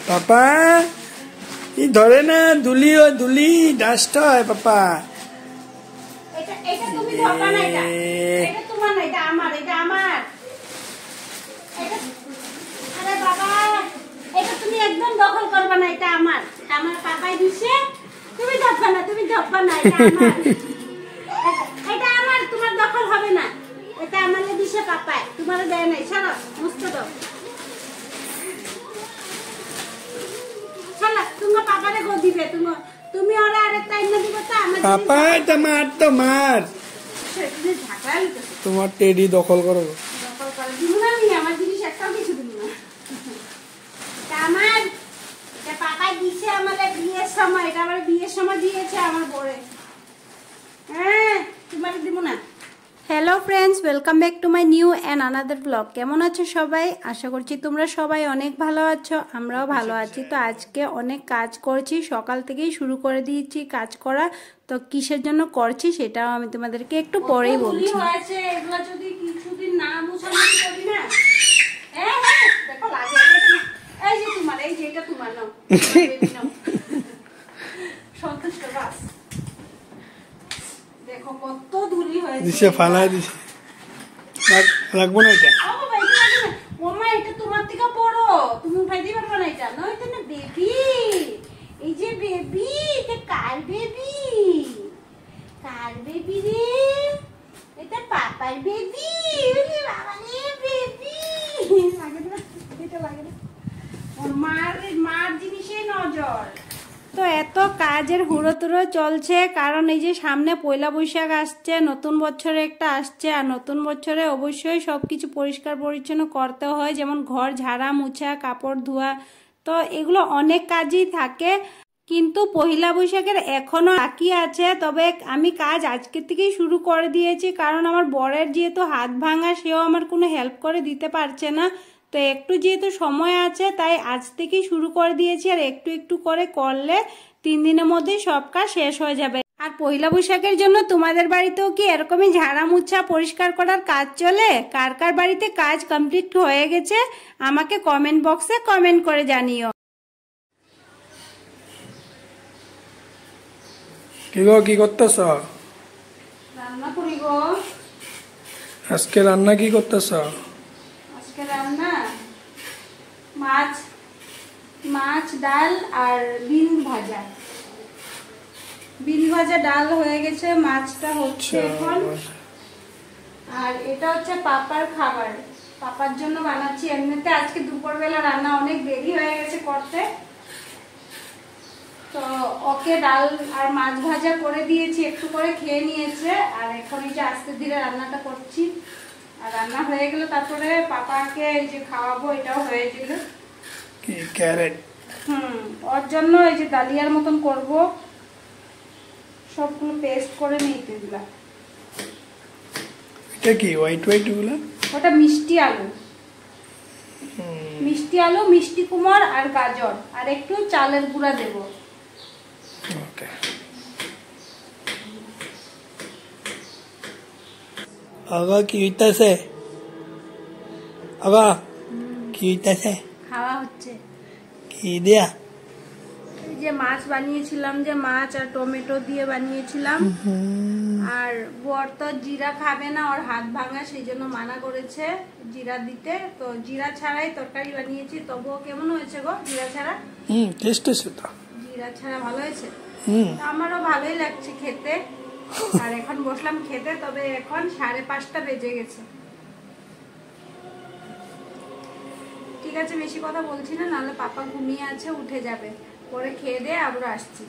পাপা ই ধরে না দুলি ও দুলি ডাস্ট হয় পাপা। এটা এটা তুমি ধরবা না, এটা তোমার না, এটা আমার, এটা আমার। আরে বাবা, এটা তুমি একদম দখল করবা না, এটা আমার, আমার পাপাই দিছে। তুমি ধরবা না, তুমি ধরবা না, এটা আমার। এটা আমার, তোমার দখল হবে না। এটা আমারে দিছে পাপাই, তোমারে দেয় নাই। ছাড়ো, মুছতে দাও। চলো, তোমার পাপারে গো দিবে। তুমি ওরা আরেকটা এনে দিবে তো আমার। পাপা এটা মার তো মার। তুমি ঝাঁকড়া লিখেছো। তোমার টেডি দখল করো। দখল করে দিব না আমি, আমার জিনিস একটাও কিছু দিব না। আমার এটা পাপাই দিছে আমারে বিয়ের সময়, এটা আমার বিয়ের সময় দিয়েছে আমার বড়ে। হ্যাঁ, তোমারে দিব না। Hello friends, welcome back to my new and another blog. কেমন আছো সবাই? আশা করছি তোমরা সবাই অনেক ভালো আছো, আমরাও ভালো আছি। তো আজকে অনেক কাজ করছি, সকাল থেকেই শুরু করে দিয়েছি কাজ করা। তো কিসের জন্য করছি সেটাও আমি তোমাদেরকে একটু পরেই বলছি। এগুলো যদি কিছুদিন না মুছামুছি করি না, হ্যাঁ হ্যাঁ দেখো লাগে। এই যে তোমার, এই যে এটা তোমার নাও, সন্তুষ্ট বাস। দেখো কত ধুলি হয়েছে। দিছে ফালাই দিছে, লাগবো না এটা। ও বাবা, এটা লাগে না। ও মা, এটা তোমার থেকে বড়, তুমি উঠাইতে পারবে না। এটা না, এটা না বেবি। এই যে বেবি, এটা কার বেবি? কার বেবি রে? এটা পাপার বেবি। ওরে বাবা রে, বেবি লাগে না, এটা লাগে না। ওর মার জিনিসে নজর। তো এত কাজের হুড়োতুড়ো চলছে, কারণ এই যে সামনে পয়লা বৈশাখ আসছে, নতুন বছরে একটা আসছে। আর নতুন বছরে অবশ্যই সবকিছু পরিষ্কার পরিচ্ছন্ন করতে হয়, যেমন ঘর ঝাড়া মোছা, কাপড় ধোয়া। তো এগুলো অনেক কাজই থাকে, কিন্তু পয়লা বৈশাখের এখনো বাকি আছে। তবে আমি কাজ আজকের থেকেই শুরু করে দিয়েছি, কারণ আমার বরের যেহেতু হাত ভাঙা, সেও আমার কোনো হেল্প করে দিতে পারছে না। তো একটু যেহেতু সময় আছে, তাই আজ থেকেই শুরু করে দিয়েছি। আর একটু একটু করে করলে 3 দিনের মধ্যেই সব কাজ শেষ হয়ে যাবে। আর পয়লা বৈশাখের জন্য তোমাদের বাড়িতেও কি এরকমই ঝাড়া মুছা পরিষ্কার করার কাজ চলে? কার কার বাড়িতে কাজ কমপ্লিট হয়ে গেছে আমাকে কমেন্ট বক্সে কমেন্ট করে জানিও। কি গো, কি করতেছ? রান্না করি গো। আজকে রান্না কি করতেছ? আজকে রান্না মাছ ডাল আর বিন ভাজা। বিন ভাজা ডাল হয়ে গেছে, মাছটা হচ্ছে এখন। আর এটা হচ্ছে পাপার খাবার, পাপার জন্য বানাচ্ছি। এমনিতে আজকে দুপুরবেলা রান্না অনেক দেরি হয়ে গেছে করতে, তো ওকে ডাল আর মাছ ভাজা করে দিয়েছি, একটু করে খেয়ে নিয়েছে। আর এখন এই যে আস্তে ধীরে রান্নাটা করছি। আর রান্না হয়ে গেলে তারপরে পাপাকে এই যে খাওয়াবো, এটাও হয়ে গেল। কি ক্যারেট? ওর জন্য এই যে ডালিয়ার মতন করব, সবগুলো পেস্ট করে নিতে দিলাম। এটা কি হোয়াইট হোয়াইট গুলো? ওটা মিষ্টি আলু, মিষ্টি আলু, মিষ্টি কুমড় আর গাজর, আর একটু চালের গুঁড়া দেব। ওকে। আগা কি হইতাছে? আগা কি হইতাছে? খাওয়া হচ্ছে। কি দিয়া? এই যে মাছ বানিয়েছিলাম, যে মাছ আর টমেটো দিয়ে বানিয়েছিলাম। আর বর তো জিরা খাবে না, ওর হাত ভাঙা, সেই জন্য মানা করেছে জিরা দিতে। তো জিরা ছাড়াই তরকারি বানিয়েছি। তবুও কেমন হয়েছে গো জিরা ছাড়া? টেস্ট আছে তো। জিরা ছাড়া ভালো হয়েছে। আমারও ভালোই লাগছে খেতে। আর এখন বসলাম খেতে, তবে এখন 5:30 বেজে গেছে। ঠিক আছে, বেশি কথা বলছি না, নাহলে পাপা ঘুমিয়ে আছে, উঠে যাবে। পরে খেয়ে দিয়ে আবার আসছি।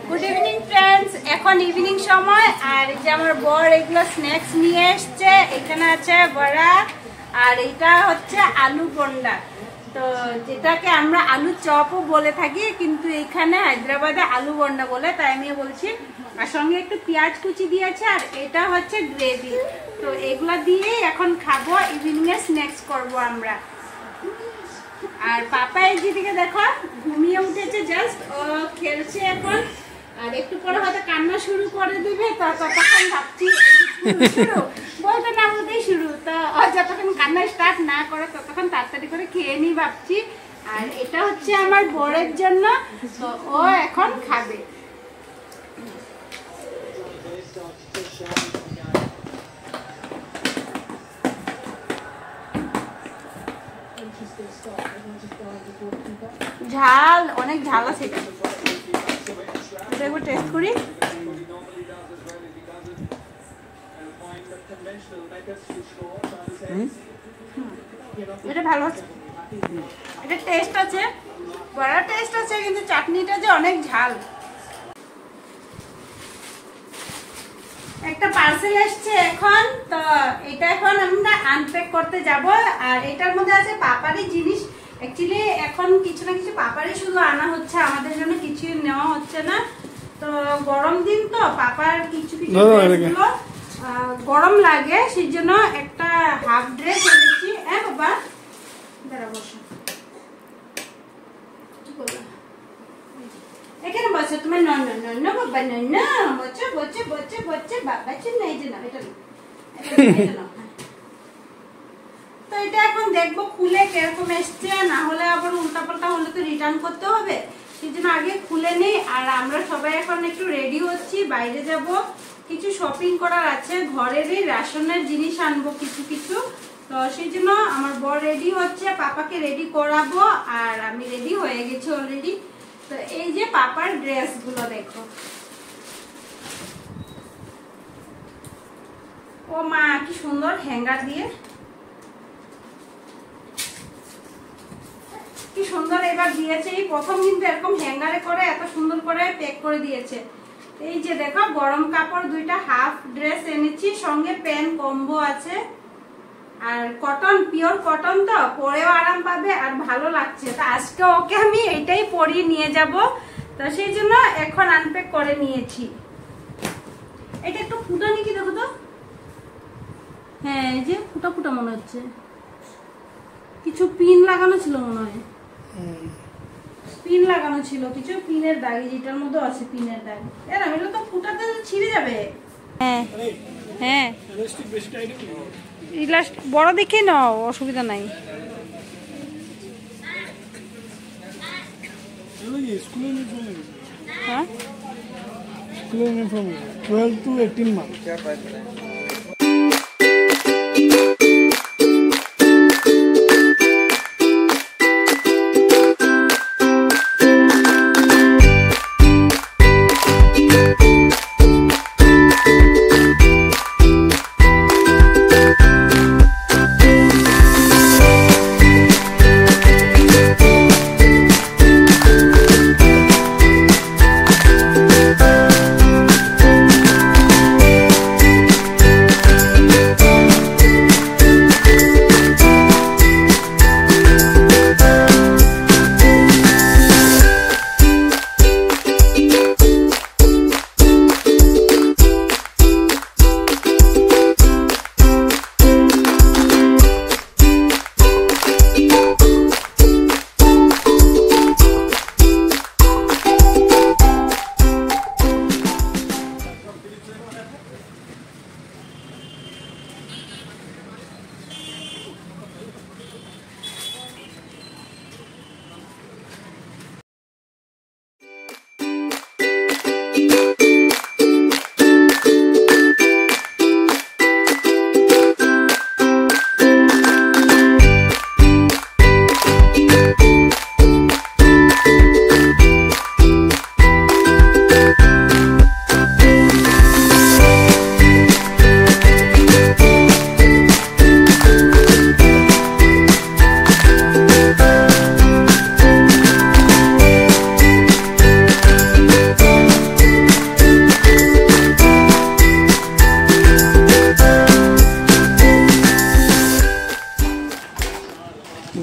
গুড ইভিনিং ফ্রেন্ডস, এখন ইভিনিং সময়। আর এই যে আমার বর এগুলো স্ন্যাক্স নিয়ে এসছে। এখানে আছে বড়া, আর এটা হচ্ছে আলু বন্ডা, তো যেটাকে আমরা আলু চপও বলে থাকি, কিন্তু এখানে হায়দ্রাবাদে আলু বন্ডা বলে, তাই আমি বলছি। আর সঙ্গে একটু পেঁয়াজ কুচি দিয়েছে, আর এটা হচ্ছে গ্রেভি। তো এগুলা দিয়ে এখন খাবো, ইভিনিং এ স্ন্যাক্স করবো আমরা। আর পাপা এই দিকে দেখো ঘুমিয়ে উঠেছে জাস্ট, ও খেলছে এখন। আর একটু পরে হয়তো কান্না শুরু করে দিবে, তো ততক্ষণ ভাবছি বলতে না বলতেই শুরু, তো যতক্ষণ কান্না স্টার্ট না করে ততক্ষণ তাড়াতাড়ি করে খেয়ে নিই ভাবছি। আর এটা হচ্ছে আমার বরের জন্য, তো ও এখন খাবে। ঝাল, অনেক ঝাল আছে এটা, একবার টেস্ট করি। এটা ভালো আছে, এটা টেস্ট আছে, বড় টেস্ট আছে, কিন্তু চাটনিটা যে অনেক ঝাল। একটা পার্সেল এসছে এখন, তো এটা এখন আমরা আনপ্যাক করতে যাব। আর এটার মধ্যে আছে পাপারই জিনিস। অ্যাকচুয়ালি এখন কিছু না কিছু পাপারই শুধু আনা হচ্ছে, আমাদের জন্য কিছু নেওয়া হচ্ছে না। তো গরম দিন তো পাপার কিছু কিছু ড্রেসগুলো গরম লাগে, সেই জন্য একটা হাফ ড্রেস এনেছি। হ্যাঁ বাবা, দাঁড়া বসো, এখানে বসো, তোমার নন্ন বাবা, নন্ন বসে বসে বসে বসে বাবা চিন না, এই যে না, এটা না। তো এটা এখন দেখবো খুলে কিরকম এসছে, না হলে আবার উল্টাপাল্টা হলে তো রিটার্ন করতে হবে, সেই জন্য আগে খুলে নেই। আর আমরা সবাই এখন একটু রেডি হচ্ছি, বাইরে যাব, কিছু শপিং করার আছে, ঘরেরই রেশনের জিনিস আনবো কিছু কিছু। তো সেই জন্য আমার বর রেডি হচ্ছে, পাপাকে রেডি করাবো, আর আমি রেডি হয়ে গেছি অলরেডি। তো এই যে পাপার ড্রেস গুলো দেখো, ও মা কি সুন্দর হ্যাঙ্গার দিয়ে, কি সুন্দর এবার দিয়েছে। এই প্রথম কিন্তু এরকম হ্যাঙ্গারে করে এত সুন্দর করে প্যাক করে দিয়েছে। এই যে দেখো গরম কাপড় দুইটা হাফ ড্রেস এনেছি, সঙ্গে প্যান্ট কম্বো আছে। আর কটন, পিওর কটন, তো পরেও আরাম পাবে আর ভালো লাগছে। তো আজকে ওকে আমি এটাই পরিয়ে নিয়ে যাব, তো সেই জন্য এখন আনপ্যাক করে নিয়েছি। এটা একটু ফুটা নাকি দেখো তো, হ্যাঁ এই যে ফুটা ফুটা মনে হচ্ছে, কিছু পিন লাগানো ছিল মনে হয়, পিন লাগানো ছিল কিছু, পিনের দাগ, যেটার মধ্যে আছে পিনের দাগ। এরা এগুলো তো ফুটাতে ছিঁড়ে যাবে। হ্যাঁ হ্যাঁ, বড় দেখে নাও, অসুবিধা নাই। হ্যাঁ, 12 to 18 months.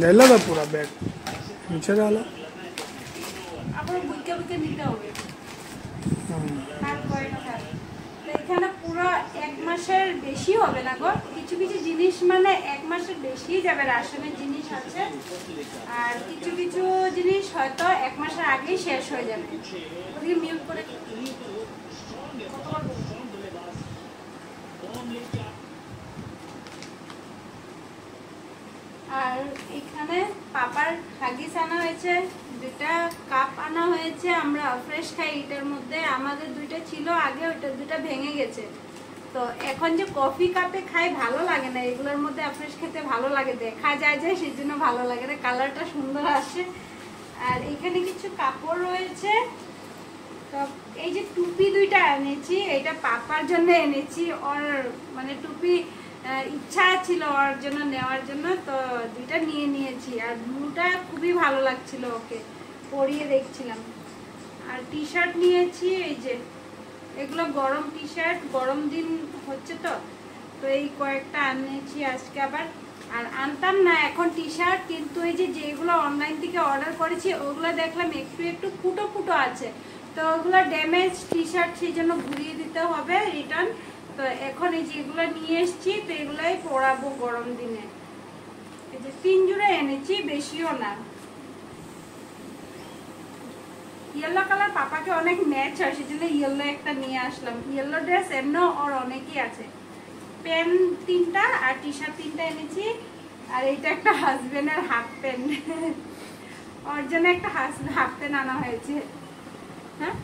नेला था पूरा बैग नीचे डाला এখানে পুরো এক মাসের বেশি হবে না গো, কিছু কিছু জিনিস মানে এক মাসের বেশি যাবে, রাশনের জিনিস আছে, আর কিছু কিছু জিনিস হয়তো 1 মাসের আগেই শেষ হয়ে যাবে। ওদিকে মিউট করে আর এখানে পাপার হাগিস আনা হয়েছে, 2টা কাপ আনা হয়েছে। আমরা ফ্রেশ খাই এটার মধ্যে, আমাদের 2টা ছিল আগে, ওইটা 2টা ভেঙে গেছে। তো এখন যে কফি কাপে খাই ভালো লাগে না, এগুলোর মধ্যে ফ্রেশ খেতে ভালো লাগে, দেখা যায় যে সেই জন্য ভালো লাগে না, কালারটা সুন্দর আসে। আর এখানে কিছু কাপড় রয়েছে। তো এই যে টুপি 2টা এনেছি, এটা পাপার জন্য এনেছি, ওর মানে টুপি ইচ্ছা ছিল ওর জন্য নেওয়ার জন্য, তো 2টা নিয়ে নিয়েছি। আর ব্লুটা খুবই ভালো লাগছিল, ওকে পরিয়ে দেখছিলাম। আর টি শার্ট নিয়েছি, এই যে এগুলো গরম টি শার্ট, গরম দিন হচ্ছে তো এই কয়েকটা আনিয়েছি আজকে আবার। আর আনতাম না এখন টি শার্ট, কিন্তু এই যে যেগুলো অনলাইন থেকে অর্ডার করেছি ওগুলো দেখলাম একটু একটু ফুটো ফুটো আছে, তো ওগুলো ড্যামেজ টি শার্ট, সেই জন্য ঘুরিয়ে দিতে হবে রিটার্ন। তো এখন এই যে এগুলো নিয়ে এসছি, তো এগুলোই পরাবো গরম দিনে। এই যে 3 জোড়া এনেছি, বেশিও না। ইয়েলো কালার পাপাকে অনেক ম্যাচ হয়, সেজন্য ইয়েলো একটা নিয়ে আসলাম। ইয়েলো ড্রেস এমনও ওর অনেকই আছে। প্যান্ট 3টা আর টি শার্ট 3টা এনেছি। আর এইটা একটা হাজবেন্ডের হাফ প্যান্ট, ওর জন্য একটা হাফ প্যান্ট আনা হয়েছে। হ্যাঁ,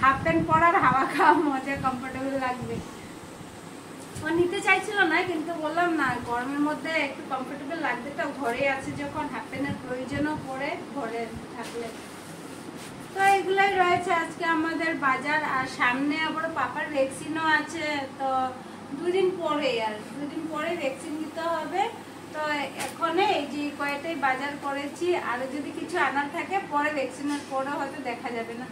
হাফ প্যান্ট পরার হাওয়া খাওয়া মজা, কমফোর্টেবল লাগবে। ও নিতে চাইছিল না, কিন্তু বললাম না গরমের মধ্যে একটু কমফোর্টেবল লাগবে, তো ঘরে আছে যখন হাফ প্যান্টের প্রয়োজনও পড়ে ঘরে থাকলে। তো এগুলাই রয়েছে আজকে আমাদের বাজার। আর সামনে আবার পাপার ভ্যাকসিনও আছে, তো 2 দিন পরে, আর 2 দিন পরে ভ্যাকসিন নিতে হবে। তো এখন এই যে কয়েকটাই বাজার করেছি, আর যদি কিছু আনার থাকে পরে ভ্যাকসিনের পরে হয়তো দেখা যাবে না।